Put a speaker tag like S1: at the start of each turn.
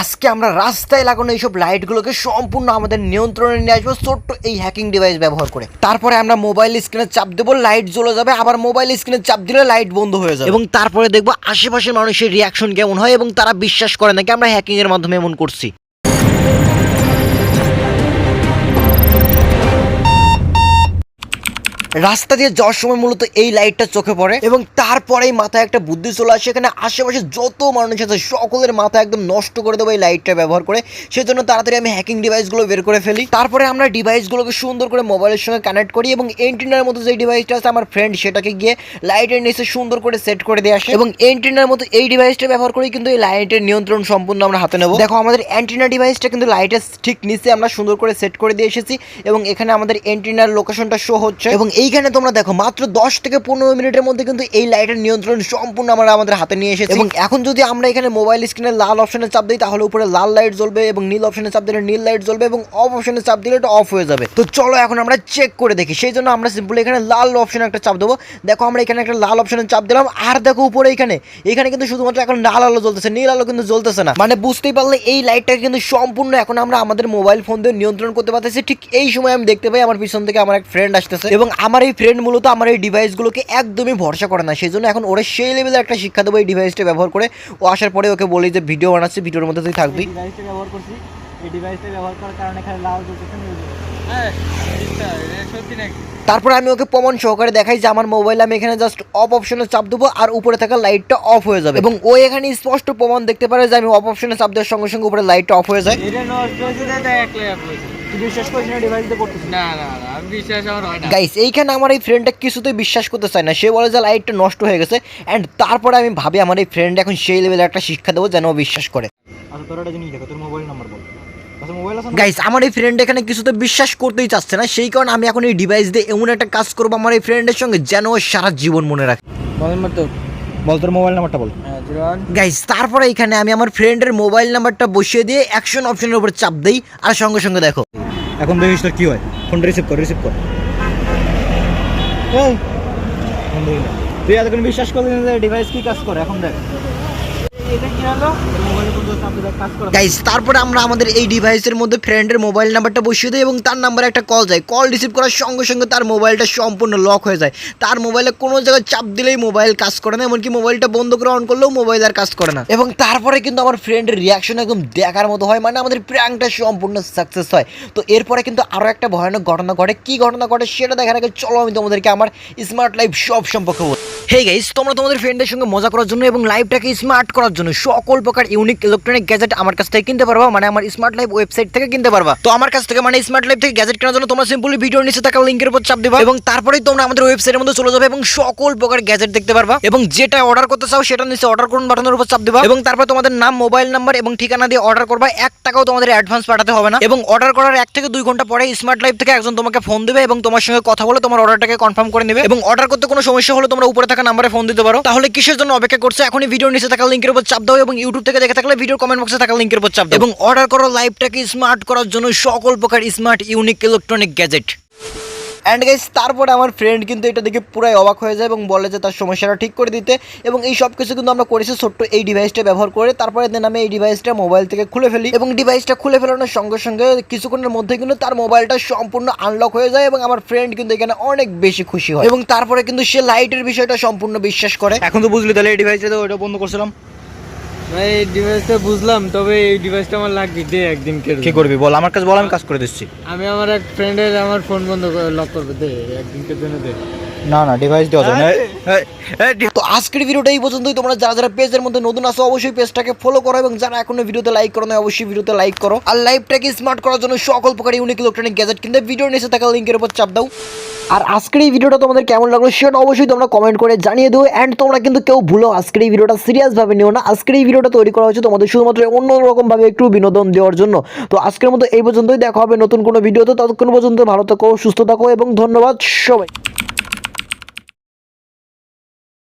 S1: আজকে আমরা রাস্তায় লাগানো এইসব লাইটগুলোকে সম্পূর্ণ আমাদের নিয়ন্ত্রণে নিয়ে আসবো ছোট্ট এই হ্যাকিং ডিভাইস ব্যবহার করে। তারপরে আমরা মোবাইল স্ক্রিনে চাপ দেবো, লাইট জ্বলে যাবে, আবার মোবাইল স্ক্রিনে চাপ দিলে লাইট বন্ধ হয়ে যাবে। এবং তারপরে দেখবো আশেপাশের মানুষের রিয়াকশন কেমন হয় এবং তারা বিশ্বাস করে নাকি আমরা হ্যাকিং এর মাধ্যমে এমন করছি। রাস্তা দিয়ে যাওয়ার সময় মূলত এই লাইটটা চোখে পড়ে এবং তারপরেই মাথায় একটা বুদ্ধি চলে আসে, এখানে আশেপাশে যত মানুষ আছে সকলের মাথা একদম নষ্ট করে দেবো এই লাইটটা ব্যবহার করে। সেজন্য তাড়াতাড়ি আমি হ্যাকিং ডিভাইসগুলো বের করে ফেলি। তারপরে আমরা ডিভাইসগুলোকে সুন্দর করে মোবাইলের সঙ্গে কানেক্ট করি এবং এন্টিনার মতো যে ডিভাইসটা আছে আমার ফ্রেন্ড সেটাকে গিয়ে লাইটের নিচে সুন্দর করে সেট করে দিয়ে আসে এবং এন্টিনার মতো এই ডিভাইসটা ব্যবহার করি কিন্তু এই লাইটের নিয়ন্ত্রণ সম্পূর্ণ আমরা হাতে নেব। দেখো আমাদের এন্টিনা ডিভাইসটা কিন্তু লাইটের ঠিক নিচে আমরা সুন্দর করে সেট করে দিয়ে এসেছি এবং এখানে আমাদের এন্টিনার লোকেশনটা শো হচ্ছে এবং এইখানে তোমরা দেখো মাত্র 10 থেকে 15 মিনিটের মধ্যে কিন্তু এই লাইটের নিয়ন্ত্রণ সম্পূর্ণ আমরা আমাদের হাতে নিয়ে এসেছি। এবং এখন যদি আমরা এখানে মোবাইল স্ক্রিনে লাল অপশনে চাপ দিই তাহলে উপরে লাল লাইট জ্বলবে এবং নীল অপশনে চাপ দিলে নীল লাইট জ্বলবে এবং অফ অপশনে চাপ দিলে এটা অফ হয়ে যাবে। তো চলো এখন আমরা চেক করে দেখি। সেই জন্য আমরা সিম্পলি এখানে লাল অপশনে একটা চাপ দেবো। দেখো আমরা এখানে একটা লাল অপশনে চাপ দিলাম আর দেখো উপরে এখানে কিন্তু শুধুমাত্র এখন লাল আলো জ্বলতেছে, নীল আলো কিন্তু জ্বলতেছে না। মানে বুঝতেই পারলে এই লাইটটাকে কিন্তু সম্পূর্ণ এখন আমরা আমাদের মোবাইল ফোন দিয়ে নিয়ন্ত্রণ করতে পারতেছি। ঠিক এই সময় আমি দেখতে পাই আমার পিছন থেকে আমার এক ফ্রেন্ড আসতেছে এবং আমার এই ফ্রেন্ড মূলত আমার এই ডিভাইসগুলোকে একদমই ভরসা করে না। সেই জন্য এখন ওরা সেই লেভেলের একটা শিক্ষা দেবো এই ডিভাইসটা ব্যবহার করে। ও আসার পরে ওকে বলি যে ভিডিও বানাচ্ছি, ভিডিওর মধ্যে তুই থাকবি।
S2: ডিভাইসটা ব্যবহার করছি, এই ডিভাইসটা ব্যবহার করার কারণে এখানে লাল জ্বলতেছে, নীল জ্বলতেছে। হ্যাঁ সত্যি নাকি?
S1: তারপরে আমি ওকে প্রমাণ সহকারে দেখাই যে আমার মোবাইলে আমি এখানে জাস্ট অফ অপশনে চাপ দেবো আর উপরে থাকা লাইটটা অফ হয়ে যাবে এবং ও এখানে স্পষ্ট প্রমাণ দেখতে পারে যে আমি অফ অপশনে চাপ দেওয়ার সঙ্গে সঙ্গে উপরে লাইটটা অফ হয়ে যায়।
S2: এটা নষ্ট হয়েছে, তাই একলাই অফ হয়েছে। তুই বিশ্বাস করিস না ডিভাইসটা করতেছিস? না না না, আমি বিশ্বাস আমার হয় না।
S1: গাইস এইখানে আমার এই ফ্রেন্ডটা কিছুতেই বিশ্বাস করতে চায় না, সে বলে যে লাইটটা নষ্ট হয়ে গেছে। অ্যান্ড তারপরে আমি ভাবি আমার এই ফ্রেন্ড এখন সেই লেভেলের একটা শিক্ষা দেবো যেন ও বিশ্বাস করে।
S2: আচ্ছা তোর একটা জিনিস দেখো, তোর মোবাইল নাম্বার বল।
S1: গাইস আমার এই ফ্রেন্ড এখানে কিছুতে বিশ্বাস করতেই চাচ্ছে না, সেই কারণে আমি এখন এই ডিভাইস দিয়ে এমন একটা কাজ করবো আমার এই ফ্রেন্ডের সঙ্গে যেন ও সারা জীবন মনে রাখে।
S2: বল তোর মোবাইল নাম্বারটা বল।
S1: গাইস তারপরে এখানে আমি আমার ফ্রেন্ডের মোবাইল নাম্বারটা বসিয়ে দিয়ে অ্যাকশন অপশনের উপর চাপ দেই আর সঙ্গে সঙ্গে দেখো
S2: এখন দেখিস তোর কি হয়। ফোনটা রিসিভ কর। তুই এতক্ষণ বিশ্বাস করলি না যে ডিভাইস কি কাজ করে, এখন দেখ এটা কি হলো।
S1: গাইস তারপরে আমরা আমাদের এই ডিভাইসের মধ্যে ফ্রেন্ডের মোবাইল নাম্বারটা বসিয়ে দিই এবং তার নাম্বারে একটা কল যায়। কল রিসিভ করার সঙ্গে সঙ্গে তার মোবাইলটা সম্পূর্ণ লক হয়ে যায়। তার মোবাইলে কোনো জায়গায় চাপ দিলেই মোবাইল কাজ করে না, এমনকি মোবাইলটা বন্ধ করে অন করলেও মোবাইল আর কাজ করে না। এবং তারপরে কিন্তু আমার ফ্রেন্ডের রিয়াকশন একদম দেখার মতো হয়, মানে আমাদের প্র্যাঙ্কটা সম্পূর্ণ সাকসেস হয়। তো এরপরে কিন্তু আরও একটা ভয়ানক ঘটনা ঘটে। কি ঘটনা ঘটে সেটা দেখার আগে চলো আমি তোমাদেরকে আমার স্মার্ট লাইফ সব সম্পর্কে বলি। হে গাইস, তোমরা তোমাদের ফ্রেন্ডের সঙ্গে মজা করার জন্য এবং লাইফটাকে স্মার্ট করার জন্য সকল প্রকার ইউনিক ইলেকট্রনিক গ্যাজেট আমার কাছ থেকে কিনতে পারবা, মানে আমার স্মার্ট লাইফ ওয়েবসাইট থেকে কিনতে পারবা। তো আমার কাছ থেকে মানে স্মার্ট লাইফ থেকে গ্যাজেট কেনার জন্য তোমরা সিম্পলি ভিডিওর নিচে থাকা লিংকের উপর চাপ দিবা এবং তারপরেই তোমরা আমাদের ওয়েবসাইটের মধ্যে চলে যাবে এবং সকল প্রকার গ্যাজেট দেখতে পারবা এবং যেটা অর্ডার করতে চাও সেটা নিচে অর্ডার করুন বাটনের উপর চাপ দিবা এবং তারপর তোমাদের নাম, মোবাইল নাম্বার এবং ঠিকানা দিয়ে অর্ডার করবা। 1 টাকাও তোমাদের অ্যাডভান্স পাঠাতে হবে না এবং অর্ডার করার 1 থেকে 2 ঘন্টা পরে স্মার্ট লাইফ থেকে একজন তোমাকে ফোন দিবে এবং তোমার সঙ্গে কথা বলে তোমার অর্ডারটাকে কনফার্ম করে নেবে। এবং অর্ডার করতে কোনো সমস্যা হলে তোমরা উপরে থাকা নাম্বারে ফোন দিতে পারো। তাহলে কিসের জন্য অপেক্ষা করছে, এখনই ভিডিওর নিচে থাকা লিংকের উপর চাপ দাও এবং ইউটিউব থেকে দেখে থাকলে ভিডিওর কমেন্ট বক্সে থাকা লিংকের উপর চাপ দাও এবং অর্ডার করো লাইফটাকে স্মার্ট করার জন্য সকল প্রকার smart unique electronic gadget. And guys তারপরে আমার ফ্রেন্ড কিন্তু এটা দেখে পুরাই অবাক হয়ে যায় এবং বলে যে তার সমস্যাটা ঠিক করে দিতে এবং এই সব কিছু কিন্তু আমরা করেছি ছোট্ট এই ডিভাইসটা ব্যবহার করে। তারপরে দেন আমি এই ডিভাইসটা মোবাইল থেকে খুলে ফেলি এবং ডিভাইসটা খুলে ফেলানোর সঙ্গে সঙ্গে কিছুক্ষণের মধ্যে কিন্তু তার মোবাইলটা সম্পূর্ণ আনলক হয়ে যায় এবং আমার ফ্রেন্ড কিন্তু এখানে অনেক বেশি খুশি হয় এবং তারপরে কিন্তু সে লাইটের বিষয়টা সম্পূর্ণ বিশ্বাস করে।
S2: এখন তো বুঝলি তাহলে এই ডিভাইসটা তো ওটা বন্ধ করছিলাম ভাই। এই ডিভাইসটা বুঝলাম, তবে এই ডিভাইসটা আমার লাগবে। দে একদিন কি করবি বল, আমার কাছে বল, আমি কাজ করে দিচ্ছি। আমি আমার এক ফ্রেন্ডের আমার ফোন বন্ধ করে লক করবে, দে একদিনকে জন্য দে। না না ডিভাইস দেওয়া যায় না।
S1: তো আজকের ভিডিওটা এই পর্যন্তই। তোমরা যারা যারা পেজের মধ্যে নতুন আসো অবশ্যই পেজটাকে ফলো করো এবং যারা এখনো ভিডিওতে লাইক করো না অবশ্যই ভিডিওতে লাইক করো। আর লাইফটাকে স্মার্ট করার জন্য সকল প্রকার ইউনিক ইলেকট্রনিক গ্যাজেট কিনতে ভিডিওর নিচে থাকা লিংকের উপর চাপ দাও। আর আজকের এই ভিডিওটা তোমাদের কেমন লাগলো সেটা অবশ্যই তোমরা কমেন্ট করে জানিয়ে দিও। অ্যান্ড তোমরা কিন্তু কেউ ভুলো আজকের এই ভিডিওটা সিরিয়াসভাবে নিও না। আজকের এই ভিডিওটা তৈরি করা হয়েছে তোমাদের শুধুমাত্র অন্যরকমভাবে একটু বিনোদন দেওয়ার জন্য। তো আজকের মতো এই পর্যন্তই, দেখা হবে নতুন কোনো ভিডিওতে। ততক্ষণ পর্যন্ত ভালো থাকো, সুস্থ থাকো এবং ধন্যবাদ সবাই।